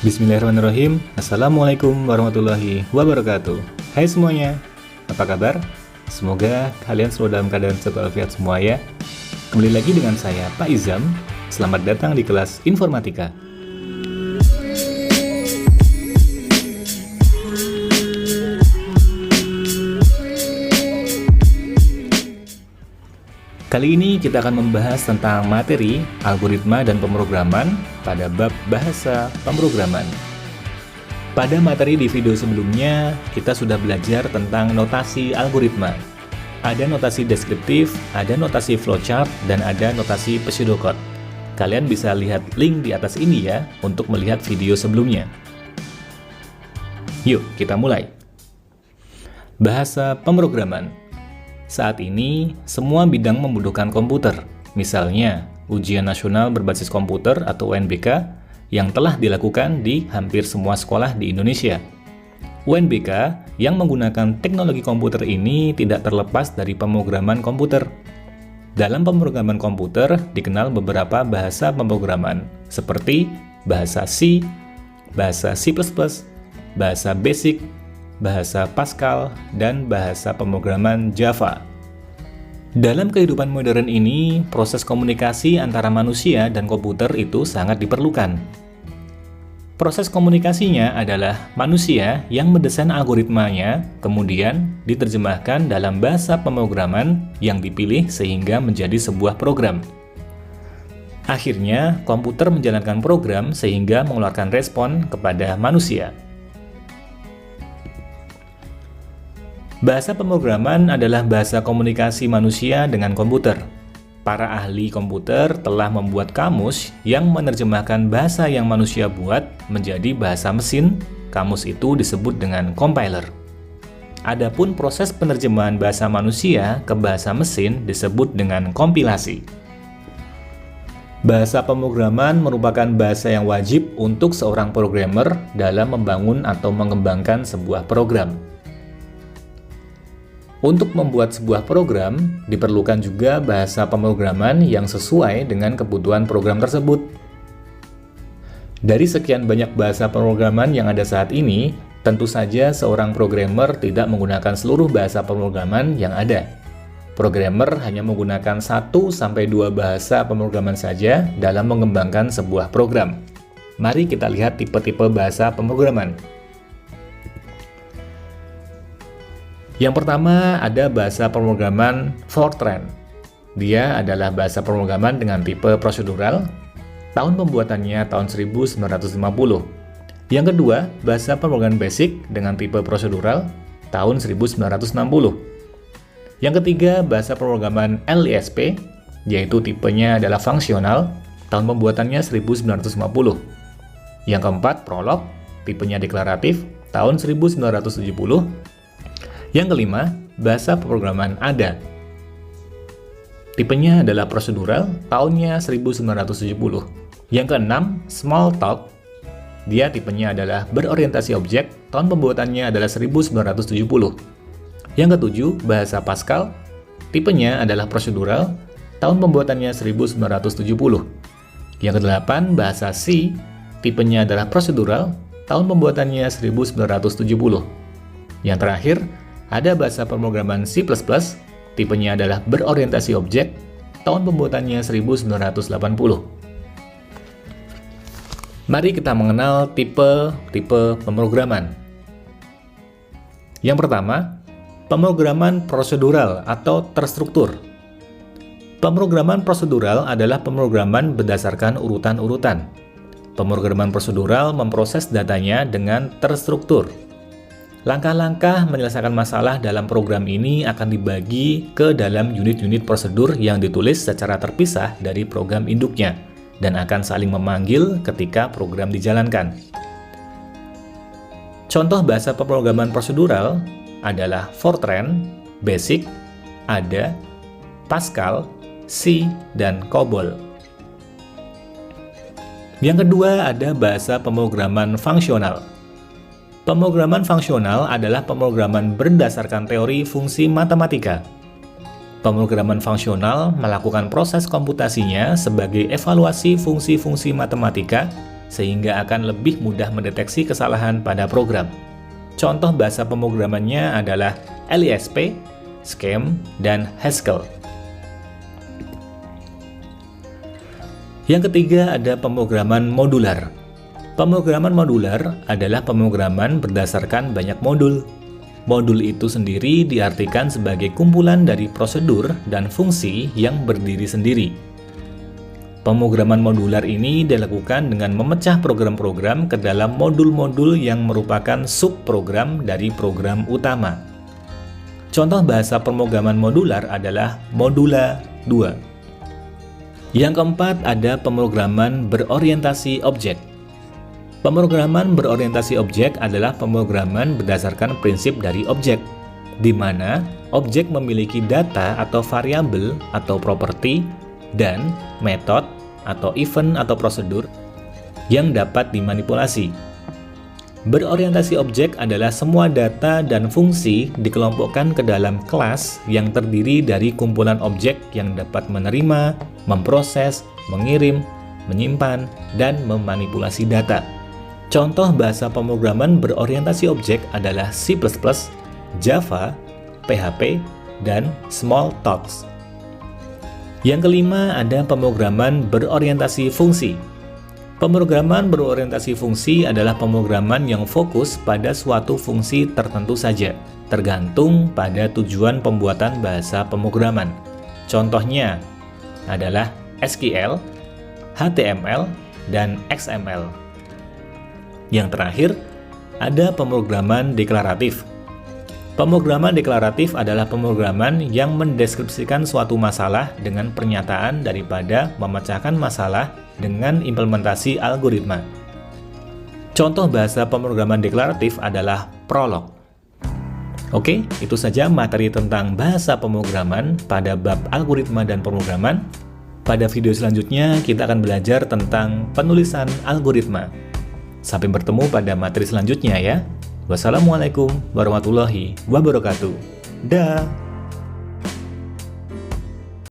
Bismillahirrahmanirrahim. Assalamualaikum warahmatullahi wabarakatuh. Hai semuanya, apa kabar? Semoga kalian selalu dalam keadaan sehat walafiat semua ya. Kembali lagi dengan saya, Pak Izam. Selamat datang di kelas Informatika. Kali ini kita akan membahas tentang materi algoritma dan pemrograman pada bab bahasa pemrograman. Pada materi di video sebelumnya, kita sudah belajar tentang notasi algoritma. Ada notasi deskriptif, ada notasi flowchart, dan ada notasi pseudocode. Kalian bisa lihat link di atas ini ya, untuk melihat video sebelumnya. Yuk, kita mulai. Bahasa pemrograman. Saat ini, semua bidang membutuhkan komputer. Misalnya, ujian nasional berbasis komputer atau UNBK yang telah dilakukan di hampir semua sekolah di Indonesia. UNBK yang menggunakan teknologi komputer ini tidak terlepas dari pemrograman komputer. Dalam pemrograman komputer dikenal beberapa bahasa pemrograman, seperti bahasa C, bahasa C++, bahasa BASIC, bahasa Pascal, dan bahasa pemrograman Java. Dalam kehidupan modern ini, proses komunikasi antara manusia dan komputer itu sangat diperlukan. Proses komunikasinya adalah manusia yang mendesain algoritmanya, kemudian diterjemahkan dalam bahasa pemrograman yang dipilih sehingga menjadi sebuah program. Akhirnya, komputer menjalankan program sehingga mengeluarkan respon kepada manusia. Bahasa pemrograman adalah bahasa komunikasi manusia dengan komputer. Para ahli komputer telah membuat kamus yang menerjemahkan bahasa yang manusia buat menjadi bahasa mesin. Kamus itu disebut dengan compiler. Adapun proses penerjemahan bahasa manusia ke bahasa mesin disebut dengan kompilasi. Bahasa pemrograman merupakan bahasa yang wajib untuk seorang programmer dalam membangun atau mengembangkan sebuah program. Untuk membuat sebuah program, diperlukan juga bahasa pemrograman yang sesuai dengan kebutuhan program tersebut. Dari sekian banyak bahasa pemrograman yang ada saat ini, tentu saja seorang programmer tidak menggunakan seluruh bahasa pemrograman yang ada. Programmer hanya menggunakan 1-2 bahasa pemrograman saja dalam mengembangkan sebuah program. Mari kita lihat tipe-tipe bahasa pemrograman. Yang pertama ada bahasa pemrograman Fortran. Dia adalah bahasa pemrograman dengan tipe prosedural. Tahun pembuatannya tahun 1950. Yang kedua, bahasa pemrograman BASIC dengan tipe prosedural tahun 1960. Yang ketiga, bahasa pemrograman LISP, yaitu tipenya adalah fungsional, tahun pembuatannya 1950. Yang keempat, Prolog, tipenya deklaratif, tahun 1970. Yang kelima, bahasa pemrograman ADA. Tipenya adalah prosedural, tahunnya 1970. Yang keenam, Smalltalk. Dia tipenya adalah berorientasi objek, tahun pembuatannya adalah 1970. Yang ketujuh, bahasa Pascal. Tipenya adalah prosedural, tahun pembuatannya 1970. Yang kedelapan, bahasa C. Tipenya adalah prosedural, tahun pembuatannya 1970. Yang terakhir, ada bahasa pemrograman C++, tipenya adalah berorientasi objek, tahun pembuatannya 1980. Mari kita mengenal tipe-tipe pemrograman. Yang pertama, pemrograman prosedural atau terstruktur. Pemrograman prosedural adalah pemrograman berdasarkan urutan-urutan. Pemrograman prosedural memproses datanya dengan terstruktur. Langkah-langkah menyelesaikan masalah dalam program ini akan dibagi ke dalam unit-unit prosedur yang ditulis secara terpisah dari program induknya dan akan saling memanggil ketika program dijalankan. Contoh bahasa pemrograman prosedural adalah Fortran, BASIC, ADA, Pascal, C, dan COBOL. Yang kedua ada bahasa pemrograman fungsional. Pemrograman fungsional adalah pemrograman berdasarkan teori fungsi matematika. Pemrograman fungsional melakukan proses komputasinya sebagai evaluasi fungsi-fungsi matematika sehingga akan lebih mudah mendeteksi kesalahan pada program. Contoh bahasa pemrogramannya adalah Lisp, Scheme, dan Haskell. Yang ketiga ada pemrograman modular. Pemrograman modular adalah pemrograman berdasarkan banyak modul. Modul itu sendiri diartikan sebagai kumpulan dari prosedur dan fungsi yang berdiri sendiri. Pemrograman modular ini dilakukan dengan memecah program-program ke dalam modul-modul yang merupakan subprogram dari program utama. Contoh bahasa pemrograman modular adalah Modula 2. Yang keempat ada pemrograman berorientasi objek. Pemrograman berorientasi objek adalah pemrograman berdasarkan prinsip dari objek, di mana objek memiliki data atau variabel atau properti dan metode atau event atau prosedur yang dapat dimanipulasi. Berorientasi objek adalah semua data dan fungsi dikelompokkan ke dalam kelas yang terdiri dari kumpulan objek yang dapat menerima, memproses, mengirim, menyimpan, dan memanipulasi data. Contoh bahasa pemrograman berorientasi objek adalah C++, Java, PHP, dan Smalltalk. Yang kelima ada pemrograman berorientasi fungsi. Pemrograman berorientasi fungsi adalah pemrograman yang fokus pada suatu fungsi tertentu saja, tergantung pada tujuan pembuatan bahasa pemrograman. Contohnya adalah SQL, HTML, dan XML. Yang terakhir, ada pemrograman deklaratif. Pemrograman deklaratif adalah pemrograman yang mendeskripsikan suatu masalah dengan pernyataan daripada memecahkan masalah dengan implementasi algoritma. Contoh bahasa pemrograman deklaratif adalah Prolog. Oke, itu saja materi tentang bahasa pemrograman pada bab algoritma dan pemrograman. Pada video selanjutnya, kita akan belajar tentang penulisan algoritma. Sampai bertemu pada materi selanjutnya ya. Wassalamualaikum warahmatullahi wabarakatuh. Dah.